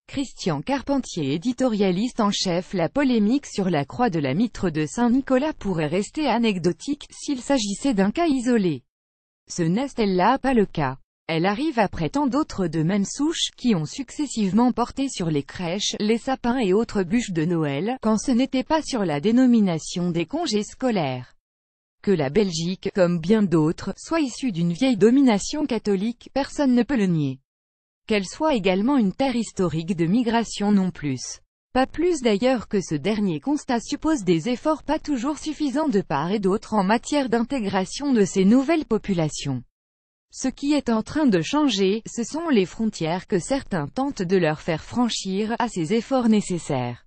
Christian Carpentier, éditorialiste en chef. La polémique sur la croix de la mitre de Saint-Nicolas pourrait rester anecdotique, s'il s'agissait d'un cas isolé. Ce n'est pas le cas. Elle arrive après tant d'autres de même souche, qui ont successivement porté sur les crèches, les sapins et autres bûches de Noël, quand ce n'était pas sur la dénomination des congés scolaires. Que la Belgique, comme bien d'autres, soit issue d'une vieille domination catholique, personne ne peut le nier. Qu'elle soit également une terre historique de migration non plus. Pas plus d'ailleurs que ce dernier constat suppose des efforts pas toujours suffisants de part et d'autre en matière d'intégration de ces nouvelles populations. Ce qui est en train de changer, ce sont les frontières que certains tentent de leur faire franchir, à ces efforts nécessaires.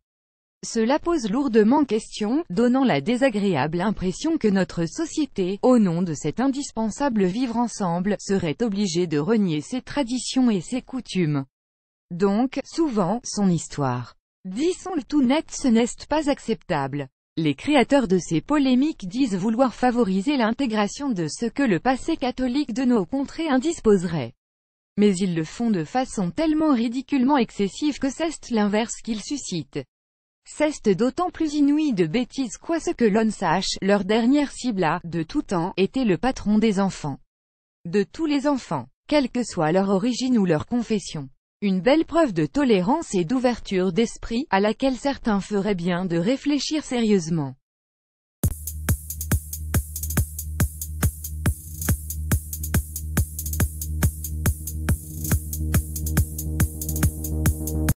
Cela pose lourdement question, donnant la désagréable impression que notre société, au nom de cet indispensable vivre ensemble, serait obligée de renier ses traditions et ses coutumes. Donc, souvent, son histoire. Disons-le tout net, ce n'est pas acceptable. Les créateurs de ces polémiques disent vouloir favoriser l'intégration de ce que le passé catholique de nos contrées indisposerait. Mais ils le font de façon tellement ridiculement excessive que c'est l'inverse qu'ils suscitent. C'est d'autant plus inouï de bêtises quoi ce que l'on sache, leur dernière cible a, de tout temps, été le patron des enfants. De tous les enfants, quelle que soit leur origine ou leur confession. Une belle preuve de tolérance et d'ouverture d'esprit, à laquelle certains feraient bien de réfléchir sérieusement.